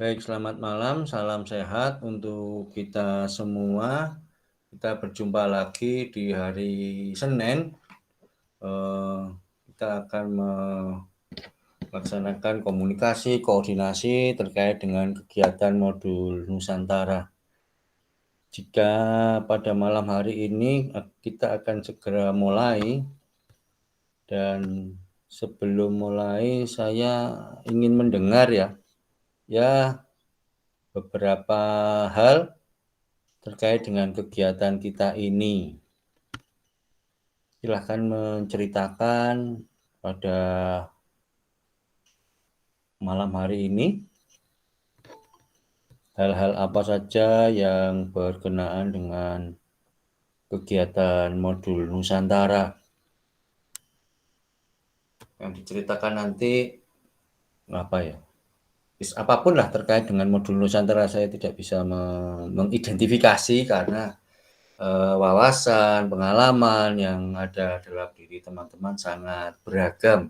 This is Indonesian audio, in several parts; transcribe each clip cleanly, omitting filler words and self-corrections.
Baik, selamat malam, salam sehat untuk kita semua. Kita berjumpa lagi di hari Senin. Kita akan melaksanakan komunikasi, koordinasi terkait dengan kegiatan modul Nusantara. Jika pada malam hari ini kita akan segera mulai, dan sebelum mulai saya ingin mendengar ya beberapa hal terkait dengan kegiatan kita ini. Silahkan menceritakan pada malam hari ini hal-hal apa saja yang berkenaan dengan kegiatan modul Nusantara. Yang diceritakan nanti apa ya? Apapun lah terkait dengan modul Nusantara, saya tidak bisa mengidentifikasi karena wawasan, pengalaman yang ada dalam diri teman-teman sangat beragam.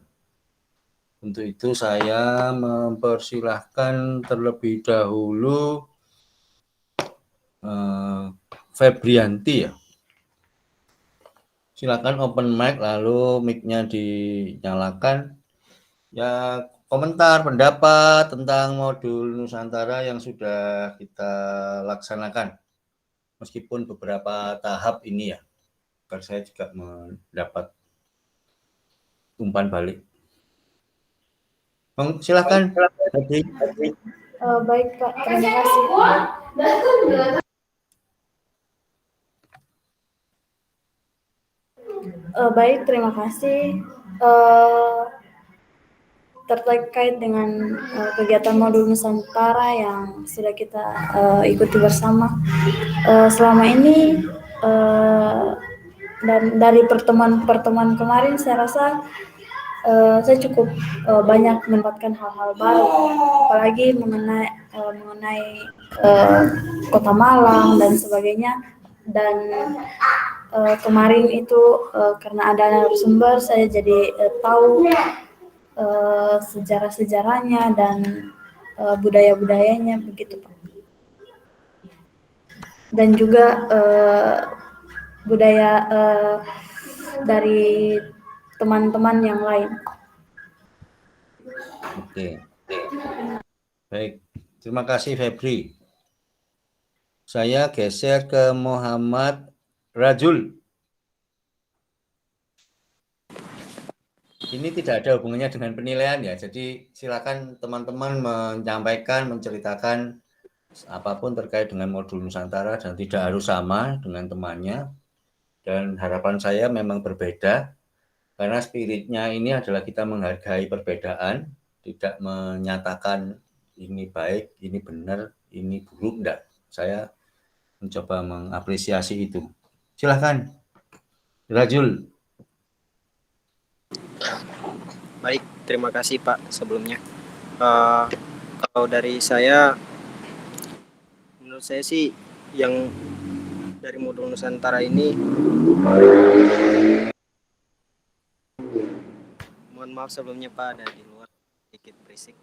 Untuk itu saya mempersilahkan terlebih dahulu Febrianti ya. Silakan open mic, lalu mic-nya dinyalakan. Ya, komentar, pendapat tentang modul Nusantara yang sudah kita laksanakan. Meskipun beberapa tahap ini ya, agar saya juga mendapat umpan balik. Silakan. Baik Pak, terima kasih. Baik, terima kasih. Terkait dengan kegiatan modul Nusantara yang sudah kita ikuti bersama selama ini, dan dari pertemuan kemarin saya rasa saya cukup banyak mendapatkan hal-hal baru, apalagi mengenai Kota Malang dan sebagainya. Dan kemarin itu karena ada narasumber, saya jadi tahu sejarah-sejarahnya dan budaya-budayanya begitu Pak. Dan juga budaya dari teman-teman yang lain. Oke. Baik, terima kasih Febri. Saya geser ke Muhammad Rajul. Ini tidak ada hubungannya dengan penilaian ya, jadi silakan teman-teman menyampaikan, menceritakan apapun terkait dengan modul Nusantara dan tidak harus sama dengan temannya. Dan harapan saya memang berbeda, karena spiritnya ini adalah kita menghargai perbedaan, tidak menyatakan ini baik, ini benar, ini buruk, enggak. Saya mencoba mengapresiasi itu. Silakan, Rajul. Baik, terima kasih Pak sebelumnya. Kalau dari saya, menurut saya sih yang dari modul Nusantara ini, mohon maaf sebelumnya Pak, ada di luar sedikit berisik.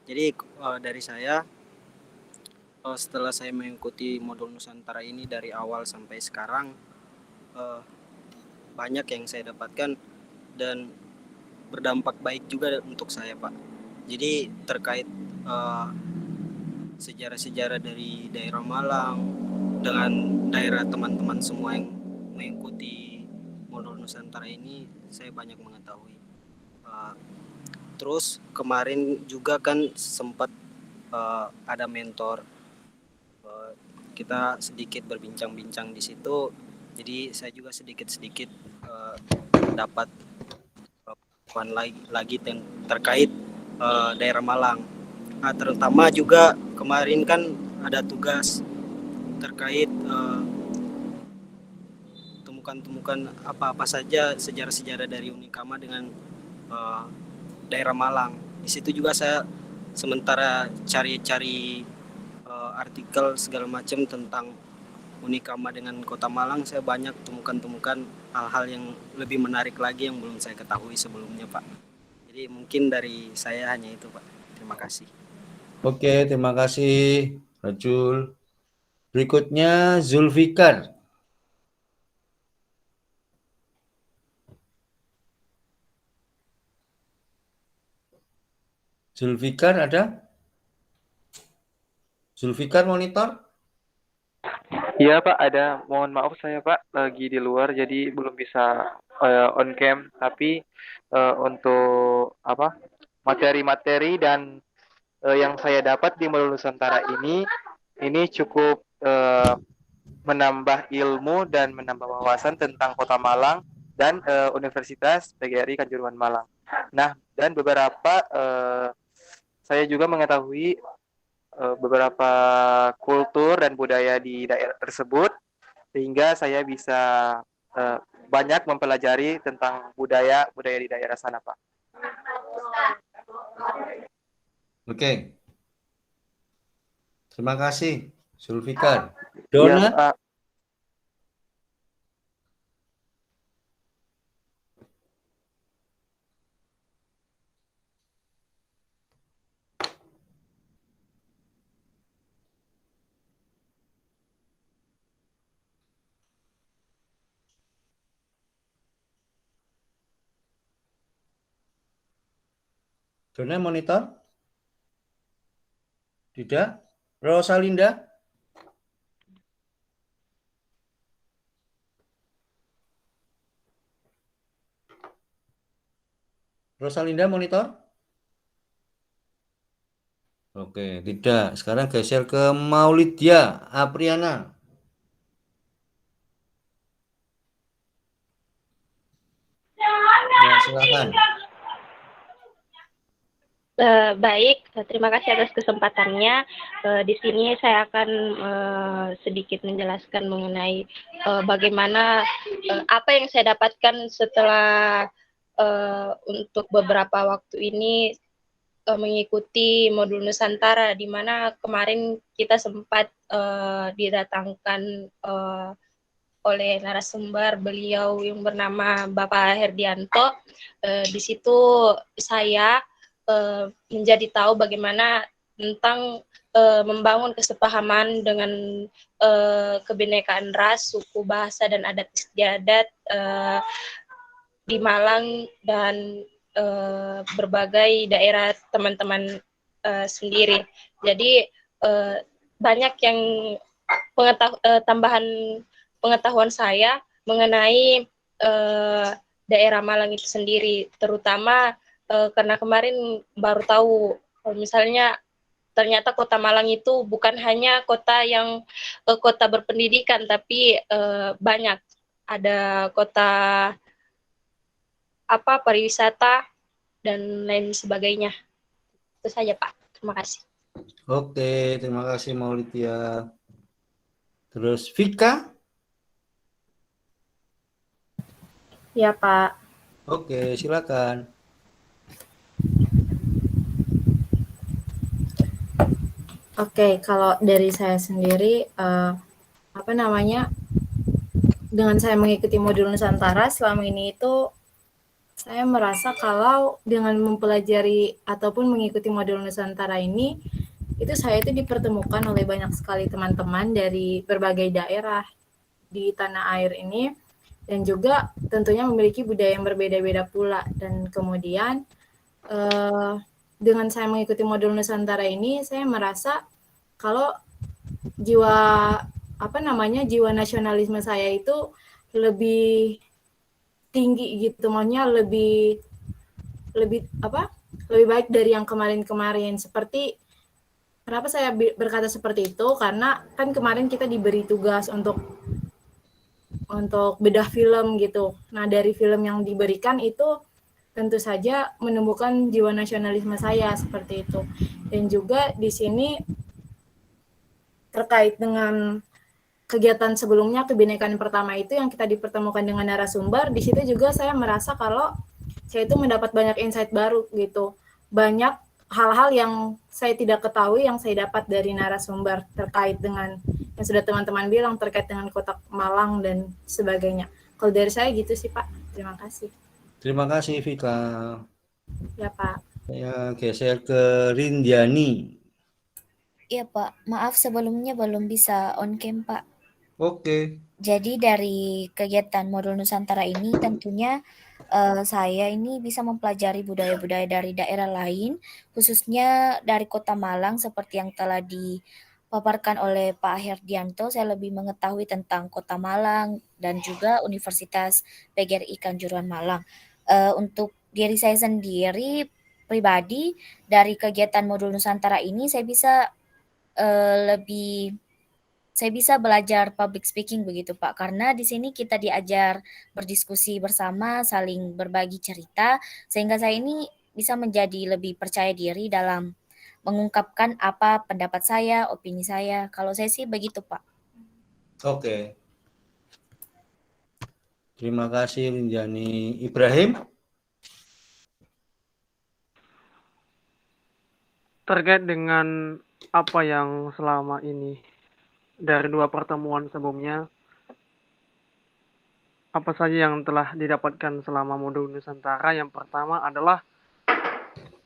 Jadi dari saya, setelah saya mengikuti modul Nusantara ini dari awal sampai sekarang, banyak yang saya dapatkan dan berdampak baik juga untuk saya Pak. Jadi terkait sejarah-sejarah dari daerah Malang dengan daerah teman-teman semua yang mengikuti modul Nusantara ini, saya banyak mengetahui. Terus kemarin juga kan sempat ada mentor, kita sedikit berbincang-bincang di situ, jadi saya juga sedikit-sedikit dapat lagi terkait daerah Malang. Nah, terutama juga kemarin kan ada tugas terkait temukan apa-apa saja sejarah-sejarah dari Unikama dengan daerah Malang. Di situ juga saya sementara cari-cari artikel segala macam tentang Unikama dengan Kota Malang, saya banyak temukan hal-hal yang lebih menarik lagi yang belum saya ketahui sebelumnya Pak. Jadi mungkin dari saya hanya itu Pak. Terima kasih. Oke, terima kasih Rajul. Berikutnya Zulfikar. Zulfikar ada? Zulfikar monitor? Iya Pak, ada. Mohon maaf saya Pak, lagi di luar jadi belum bisa on cam. Tapi untuk apa materi-materi dan yang saya dapat di Modul Nusantara ini cukup menambah ilmu dan menambah wawasan tentang Kota Malang dan Universitas PGRI Kanjuruhan Malang. Nah, dan beberapa saya juga mengetahui beberapa kultur dan budaya di daerah tersebut sehingga saya bisa uh, banyak mempelajari tentang budaya di daerah sana, Pak. Oke. Terima kasih Zulfikar. Ya, Dona? Pak. Dona monitor? Tidak? Rosalinda? Rosalinda monitor? Oke, tidak. Sekarang geser ke Maulidia Apriana. Ya, silakan. Baik, terima kasih atas kesempatannya. Di sini saya akan sedikit menjelaskan mengenai bagaimana apa yang saya dapatkan setelah untuk beberapa waktu ini mengikuti modul Nusantara, di mana kemarin kita sempat didatangkan oleh narasumber beliau yang bernama Bapak Herdianto. Di situ saya menjadi tahu bagaimana tentang membangun kesepahaman dengan kebinekaan ras, suku, bahasa, dan adat istiadat di Malang dan berbagai daerah teman-teman sendiri. Jadi banyak yang tambahan pengetahuan saya mengenai daerah Malang itu sendiri, terutama karena kemarin baru tahu misalnya ternyata Kota Malang itu bukan hanya kota yang kota berpendidikan, tapi banyak ada kota pariwisata dan lain sebagainya. Itu saja Pak. Terima kasih. Oke, terima kasih Maulidia. Terus Vika? Ya Pak. Oke, silakan. Oke, kalau dari saya sendiri, dengan saya mengikuti modul Nusantara selama ini itu, saya merasa kalau dengan mempelajari ataupun mengikuti modul Nusantara ini, itu saya itu dipertemukan oleh banyak sekali teman-teman dari berbagai daerah di tanah air ini, dan juga tentunya memiliki budaya yang berbeda-beda pula. Dan kemudian dengan saya mengikuti modul Nusantara ini, saya merasa kalau jiwa jiwa nasionalisme saya itu lebih tinggi gitu, maunya lebih baik dari yang kemarin-kemarin. Seperti kenapa saya berkata seperti itu, karena kan kemarin kita diberi tugas untuk bedah film gitu. Nah, dari film yang diberikan itu tentu saja menumbuhkan jiwa nasionalisme saya seperti itu. Dan juga di sini terkait dengan kegiatan sebelumnya, kebinekaan pertama itu yang kita dipertemukan dengan narasumber, di situ juga saya merasa kalau saya itu mendapat banyak insight baru gitu. Banyak hal-hal yang saya tidak ketahui yang saya dapat dari narasumber terkait dengan yang sudah teman-teman bilang terkait dengan Kota Malang dan sebagainya. Kalau dari saya gitu sih Pak. Terima kasih. Terima kasih Vika. Ya Pak. Saya geser ke Rindiani. Iya Pak, maaf sebelumnya belum bisa on cam Pak. Oke. Jadi dari kegiatan modul Nusantara ini tentunya saya ini bisa mempelajari budaya-budaya dari daerah lain, khususnya dari Kota Malang seperti yang telah dipaparkan oleh Pak Herdianto. Saya lebih mengetahui tentang Kota Malang dan juga Universitas PGRI Kanjuruhan Malang. Untuk diri saya sendiri pribadi dari kegiatan modul Nusantara ini lebih saya bisa belajar public speaking begitu Pak, karena di sini kita diajar berdiskusi bersama, saling berbagi cerita, sehingga saya ini bisa menjadi lebih percaya diri dalam mengungkapkan apa pendapat saya, opini saya. Kalau saya sih begitu Pak. Oke. Terima kasih Rinjani. Ibrahim? Terkait dengan apa yang selama ini dari 2 pertemuan sebelumnya, apa saja yang telah didapatkan selama modul Nusantara? Yang pertama adalah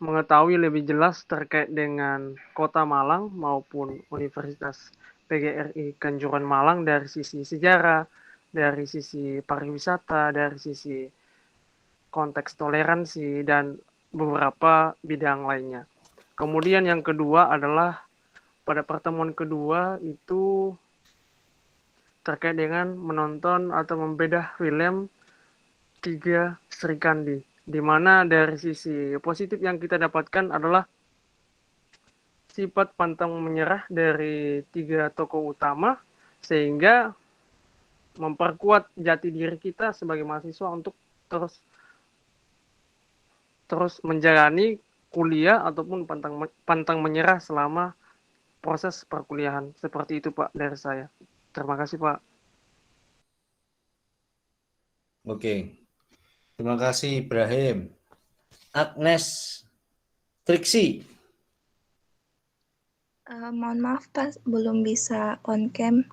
mengetahui lebih jelas terkait dengan Kota Malang maupun Universitas PGRI Kanjuruhan Malang dari sisi sejarah, dari sisi pariwisata, dari sisi konteks toleransi, dan beberapa bidang lainnya. Kemudian yang kedua adalah pada pertemuan kedua itu terkait dengan menonton atau membedah film Tiga Sri Kandi, di mana dari sisi positif yang kita dapatkan adalah sifat pantang menyerah dari 3 tokoh utama, sehingga memperkuat jati diri kita sebagai mahasiswa untuk terus menjalani kuliah ataupun pantang menyerah selama proses perkuliahan. Seperti itu Pak dari saya. Terima kasih Pak. Oke. Terima kasih Ibrahim. Agnes Triksi. Mohon maaf Pak, belum bisa on cam.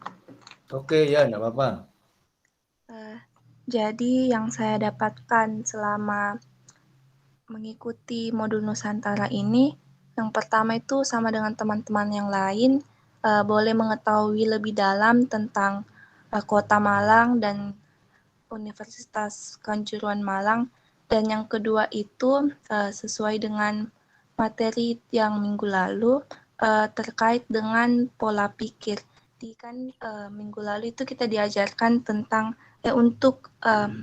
Oke, ya enggak apa-apa. Jadi yang saya dapatkan selama mengikuti modul Nusantara ini, yang pertama itu sama dengan teman-teman yang lain, boleh mengetahui lebih dalam tentang Kota Malang dan Universitas Kanjuruhan Malang. Dan yang kedua itu sesuai dengan materi yang minggu lalu terkait dengan pola pikir. Jadi kan minggu lalu itu kita diajarkan tentang untuk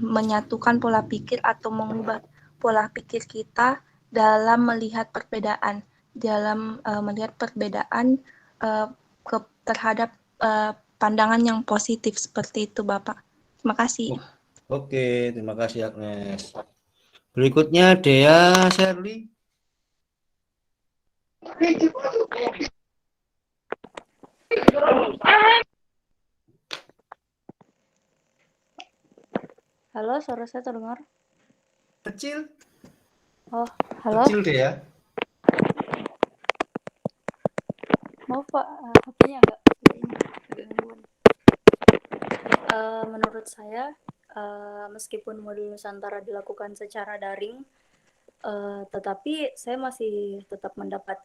menyatukan pola pikir atau mengubah pola pikir kita dalam melihat perbedaan, terhadap pandangan yang positif seperti itu Bapak. Terima kasih. Oke, terima kasih Agnes. Berikutnya Dea Shirley. Halo, suara saya terdengar? Kecil. Oh, halo. Kecil Dea. Maaf Pak, HP-nya agak gangguan. Menurut saya, meskipun modul Nusantara dilakukan secara daring, tetapi saya masih tetap mendapat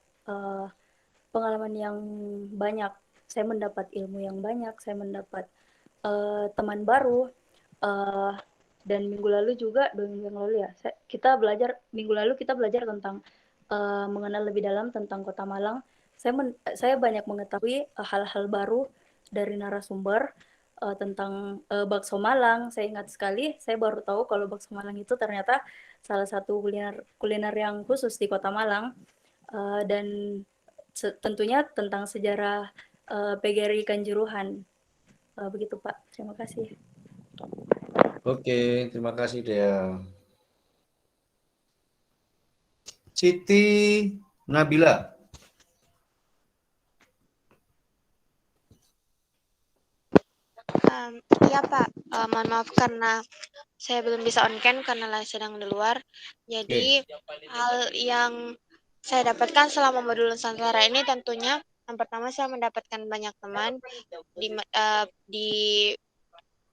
pengalaman yang banyak. Saya mendapat ilmu yang banyak, saya mendapat teman baru, dan minggu lalu juga, 2 minggu yang lalu ya, minggu lalu kita belajar tentang mengenal lebih dalam tentang Kota Malang. Saya banyak mengetahui hal-hal baru dari narasumber tentang bakso Malang. Saya ingat sekali, saya baru tahu kalau bakso Malang itu ternyata salah satu kuliner yang khusus di Kota Malang, dan tentunya tentang sejarah PGRI Kanjuruhan. Begitu Pak, terima kasih. Oke, terima kasih Dea. Siti Nabila. Iya Pak, mohon maaf karena saya belum bisa on cam karena sedang di luar. Jadi hal yang saya dapatkan selama modul Nusantara ini tentunya yang pertama saya mendapatkan banyak teman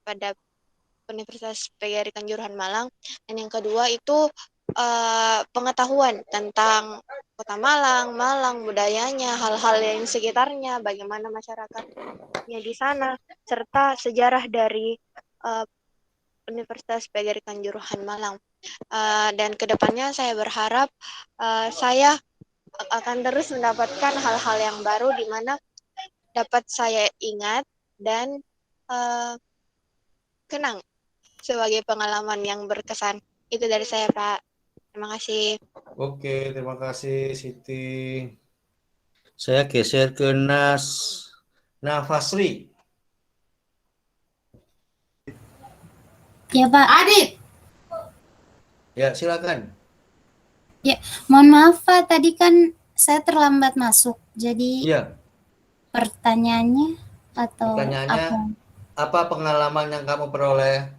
pada Universitas PGRI Kanjuruhan Malang, dan yang kedua itu pengetahuan tentang Kota Malang, budayanya, hal-hal yang sekitarnya, bagaimana masyarakatnya di sana, serta sejarah dari Universitas PGRI Kanjuruhan Malang. Dan kedepannya saya berharap saya akan terus mendapatkan hal-hal yang baru di mana dapat saya ingat dan kenang sebagai pengalaman yang berkesan. Itu dari saya, Pak. Terima kasih. Oke, terima kasih Siti. Saya geser ke Nafasri. Ya Pak. Adit. Ya, silakan. Ya, mohon maaf Pak, tadi kan saya terlambat masuk. Jadi Iya. Pertanyaannya atau Pertanyaannya, apa pengalaman yang kamu peroleh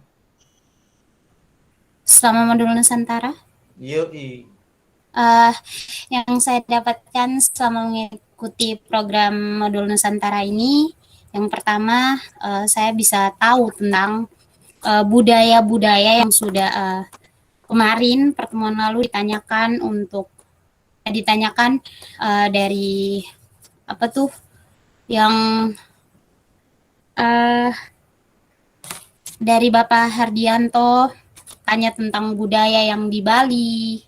selama modul Nusantara? Yoi. Yang saya dapatkan selama mengikuti program modul Nusantara ini, yang pertama saya bisa tahu tentang budaya-budaya yang sudah kemarin pertemuan lalu ditanyakan dari apa tuh yang dari Bapak Hardianto, tanya tentang budaya yang di Bali,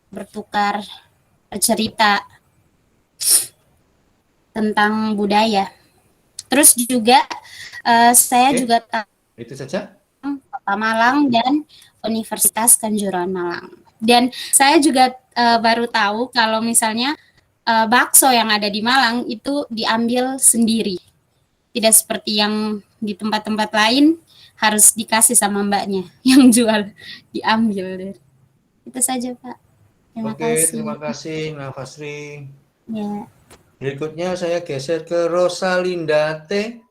bertukar cerita tentang budaya. Terus juga saya juga itu saja Kota Malang dan Universitas Kanjuruhan Malang. Dan saya juga baru tahu kalau misalnya bakso yang ada di Malang itu diambil sendiri. Tidak seperti yang di tempat-tempat lain harus dikasih sama mbaknya yang jual, diambil. Itu saja Pak. Terima kasih. Terima kasih Nafasri. Ya. Berikutnya saya geser ke Rosalinda T.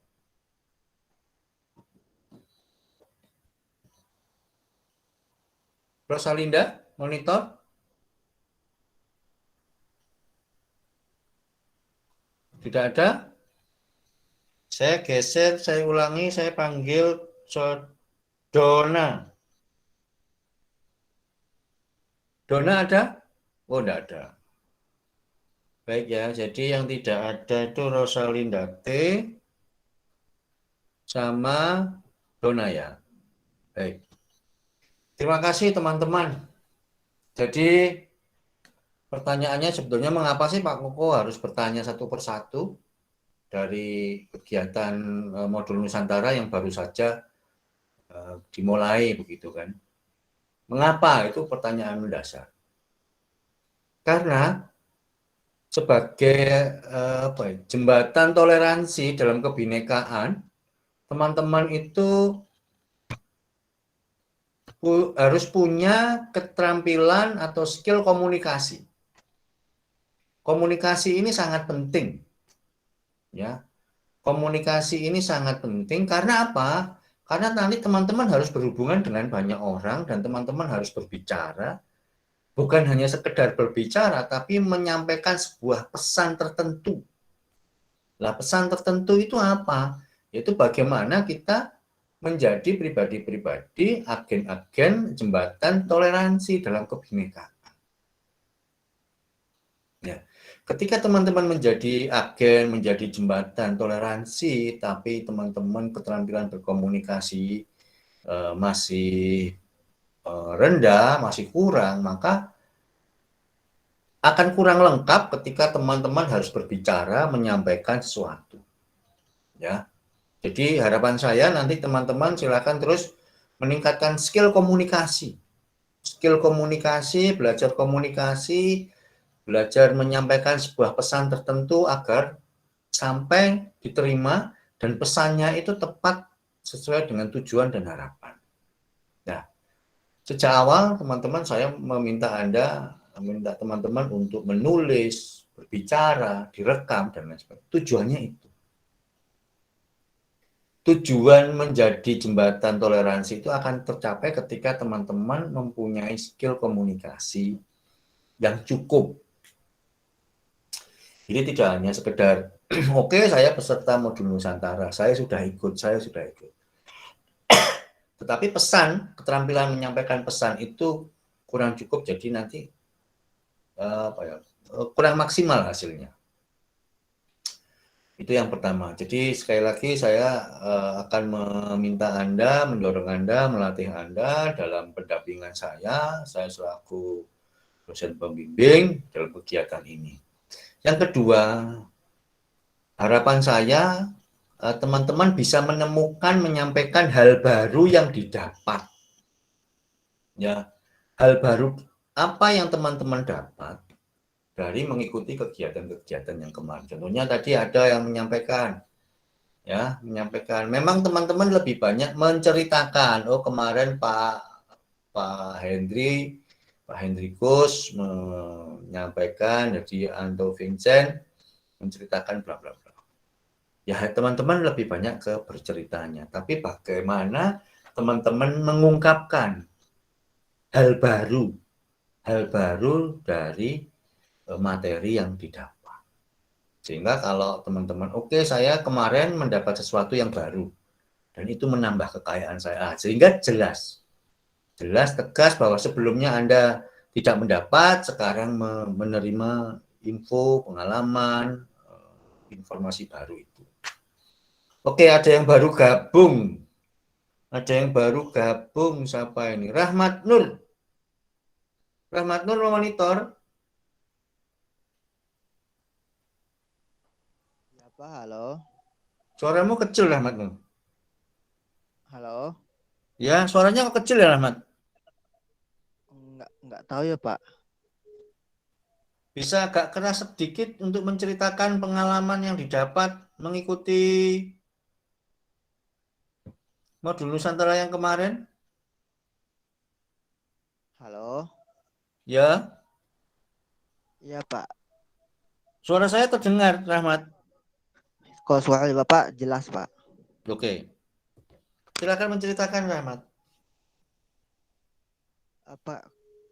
Rosalinda, monitor. Tidak ada. Saya geser, saya ulangi, saya panggil Dona. Dona ada? Oh, tidak ada. Baik ya, jadi yang tidak ada itu Rosalinda T sama Dona ya. Baik. Terima kasih teman-teman. Jadi pertanyaannya sebetulnya mengapa sih Pak Koko harus bertanya satu persatu dari kegiatan modul Nusantara yang baru saja dimulai begitu kan. Mengapa? Itu pertanyaan mendasar. Karena sebagai jembatan toleransi dalam kebinekaan, teman-teman itu harus punya keterampilan atau skill komunikasi. Komunikasi ini sangat penting. Ya. Komunikasi ini sangat penting karena apa? Karena nanti teman-teman harus berhubungan dengan banyak orang dan teman-teman harus berbicara. Bukan hanya sekedar berbicara, tapi menyampaikan sebuah pesan tertentu. Lah, pesan tertentu itu apa? Yaitu bagaimana kita menjadi pribadi-pribadi, agen-agen jembatan toleransi dalam kebinekaan. Ya. Ketika teman-teman menjadi agen, menjadi jembatan toleransi, tapi teman-teman keterampilan berkomunikasi masih rendah, masih kurang, maka akan kurang lengkap ketika teman-teman harus berbicara, menyampaikan sesuatu. Ya. Jadi harapan saya nanti teman-teman silakan terus meningkatkan skill komunikasi. Skill komunikasi, belajar menyampaikan sebuah pesan tertentu agar sampai diterima dan pesannya itu tepat sesuai dengan tujuan dan harapan. Nah, sejak awal teman-teman saya meminta teman-teman untuk menulis, berbicara, direkam dan lain sebagainya. Tujuannya itu. Tujuan menjadi jembatan toleransi itu akan tercapai ketika teman-teman mempunyai skill komunikasi yang cukup. Jadi tidak hanya sekedar, oke, saya peserta modul Nusantara, saya sudah ikut. Tetapi pesan, keterampilan menyampaikan pesan itu kurang cukup, jadi nanti kurang maksimal hasilnya. Itu yang pertama. Jadi sekali lagi saya akan meminta Anda, mendorong Anda, melatih Anda dalam pendampingan saya selaku dosen pembimbing dalam kegiatan ini. Yang kedua, harapan saya teman-teman bisa menemukan, menyampaikan hal baru yang didapat. Ya, hal baru apa yang teman-teman dapat dari mengikuti kegiatan-kegiatan yang kemarin. Contohnya tadi ada yang menyampaikan, memang teman-teman lebih banyak menceritakan, oh kemarin Pak Hendrikus menyampaikan, jadi Anto Vincent menceritakan bla bla bla. Ya teman-teman lebih banyak ke berceritanya, tapi bagaimana teman-teman mengungkapkan hal baru dari materi yang didapat. Sehingga kalau teman-teman, oke, saya kemarin mendapat sesuatu yang baru dan itu menambah kekayaan saya. Sehingga jelas, tegas bahwa sebelumnya Anda tidak mendapat, sekarang menerima info, pengalaman, informasi baru itu. Oke, ada yang baru gabung. Siapa ini? Rahmat Nur memonitor. Apa? Halo. Suaramu kecil, Rahmat. Halo. Ya, suaranya kok kecil ya, Rahmat? Enggak tahu ya, Pak. Bisa agak keras sedikit untuk menceritakan pengalaman yang didapat mengikuti modul Nusantara yang kemarin? Halo. Ya. Iya, Pak. Suara saya terdengar, Rahmat. Kalau suara Bapak jelas, Pak. Oke. Silakan menceritakan, Rahmat.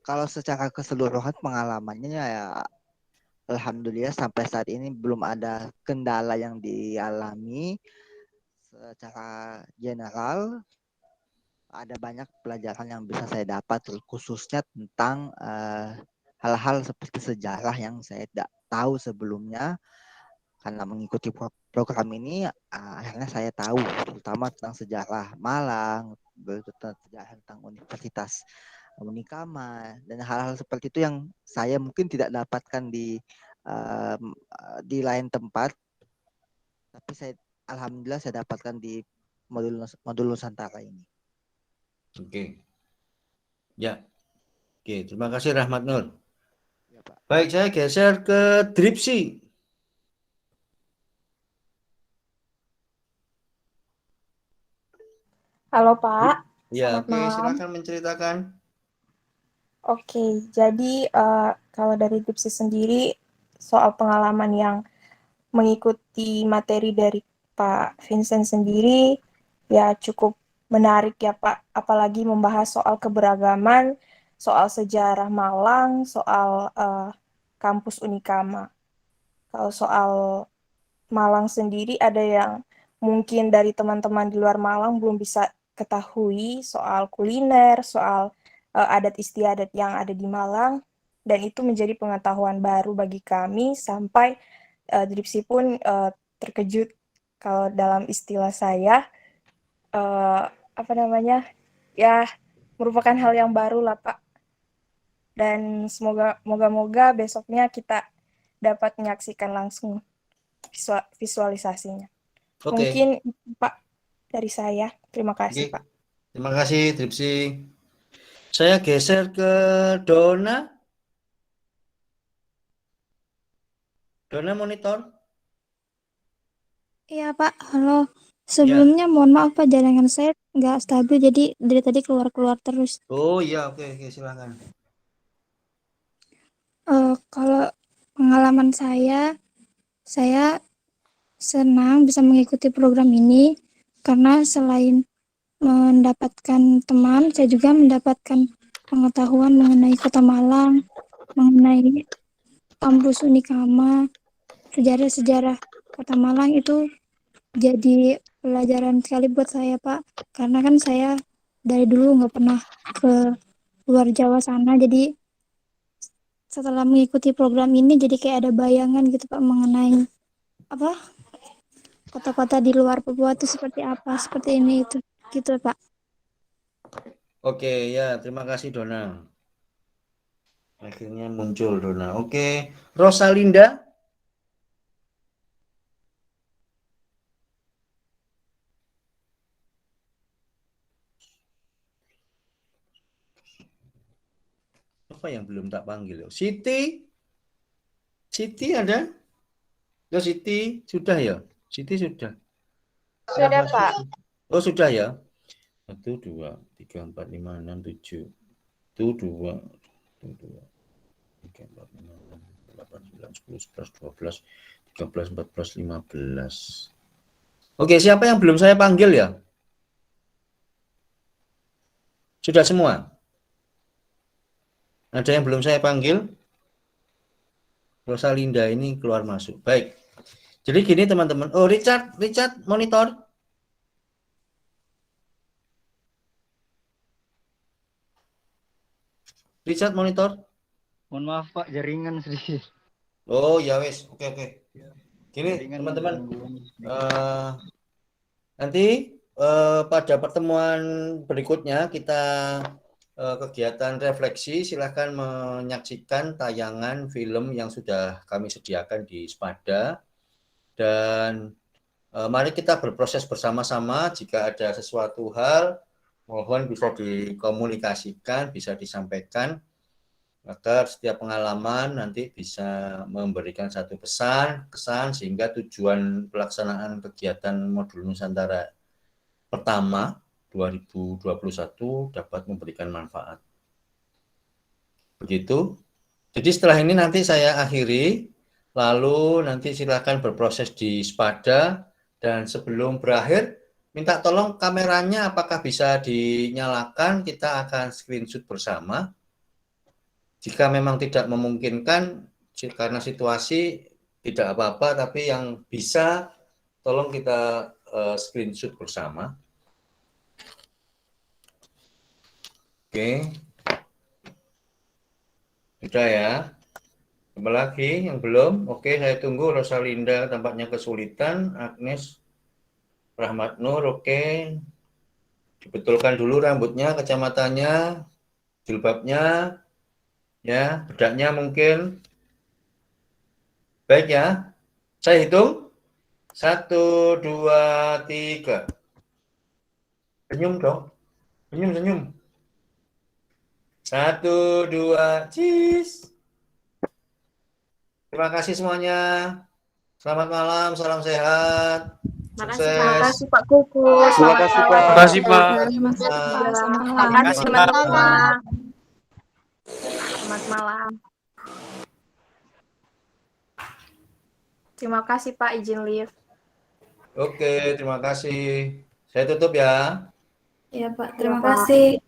Kalau secara keseluruhan pengalamannya ya alhamdulillah sampai saat ini belum ada kendala yang dialami. Secara general ada banyak pelajaran yang bisa saya dapat, khususnya tentang hal-hal seperti sejarah yang saya tidak tahu sebelumnya. Karena mengikuti program ini, akhirnya saya tahu terutama tentang sejarah Malang, tentang Universitas Unikama, dan hal-hal seperti itu yang saya mungkin tidak dapatkan di lain tempat, tapi alhamdulillah saya dapatkan di modul Nusantara ini. Oke. Ya. Oke, terima kasih Rahmat Nur. Ya, Pak. Baik, saya geser ke Dripsi. Halo Pak. Ya, Selamat malam. silakan menceritakan. Oke, jadi kalau dari Dripsi sendiri soal pengalaman yang mengikuti materi dari Pak Vincent sendiri ya cukup menarik ya Pak, apalagi membahas soal keberagaman, soal sejarah Malang, soal kampus Unikama. Kalau soal Malang sendiri ada yang mungkin dari teman-teman di luar Malang belum bisa ketahui soal kuliner, soal adat istiadat yang ada di Malang, dan itu menjadi pengetahuan baru bagi kami sampai Dripsi pun terkejut kalau dalam istilah saya merupakan hal yang baru lah Pak, dan moga-moga besoknya kita dapat menyaksikan langsung visualisasinya. Oke. Mungkin Pak dari saya. Terima kasih, Pak. Terima kasih, Dripsi. Saya geser ke Dona. Dona monitor. Iya, Pak. Halo. Sebelumnya mohon maaf Pak, jaringan saya nggak stabil, jadi dari tadi keluar-keluar terus. Oh iya, oke, silakan. Kalau pengalaman saya senang bisa mengikuti program ini karena selain mendapatkan teman, saya juga mendapatkan pengetahuan mengenai Kota Malang, mengenai kampus Unikama, sejarah-sejarah Kota Malang itu jadi pelajaran sekali buat saya Pak, karena kan saya dari dulu nggak pernah ke luar Jawa sana. Jadi setelah mengikuti program ini jadi kayak ada bayangan gitu Pak mengenai apa kota-kota di luar Papua itu seperti apa, seperti ini itu gitu Pak. Oke, ya, terima kasih Dona. Akhirnya muncul Dona. Oke, Rosalinda. Apa yang belum tak panggil? Siti? Siti ada? Ya, Siti sudah ya? Siti sudah. Sudah, Pak. Oh, sudah ya? 1, 2, 3, 4, 5, 6, 7. 1, 2, 3, 4, 5, 6, 8, 9, 10, 11, 12, 13, 14, 15. Oke, siapa yang belum saya panggil ya? Sudah semua? Ada yang belum saya panggil? Rosalinda ini keluar masuk. Baik. Jadi gini teman-teman. Oh, Richard monitor. Richard monitor. Mohon maaf Pak, jaringan sedikit. Oh ya wes, oke. Gini teman-teman, nanti pada pertemuan berikutnya kita kegiatan refleksi. Silahkan menyaksikan tayangan film yang sudah kami sediakan di Spada, dan mari kita berproses bersama-sama. Jika ada sesuatu hal, mohon bisa dikomunikasikan, bisa disampaikan, agar setiap pengalaman nanti bisa memberikan satu kesan sehingga tujuan pelaksanaan kegiatan modul Nusantara pertama 2021 dapat memberikan manfaat. Begitu. Jadi setelah ini nanti saya akhiri, lalu nanti silakan berproses di Spada, dan sebelum berakhir minta tolong kameranya apakah bisa dinyalakan, kita akan screenshot bersama. Jika memang tidak memungkinkan karena situasi, tidak apa-apa, tapi yang bisa tolong kita screenshot bersama. Oke. Sudah ya. Apa lagi yang belum? Oke, saya tunggu. Rosalinda tampaknya kesulitan. Agnes Rahmat Nur, oke. Dibetulkan dulu rambutnya, kacamatannya, jilbabnya, ya, bedaknya mungkin. Baik ya. Saya hitung. 1, 2, 3. Senyum dong. Senyum. 1, 2, cheese. Terima kasih semuanya. Selamat malam, salam sehat. Terima kasih Pak Kuku. Terima kasih Pak. Terima kasih Pak. Selamat malam. Selamat malam. Terima kasih Pak, izin live. Oke, terima kasih. Saya tutup ya. Iya Pak, terima kasih.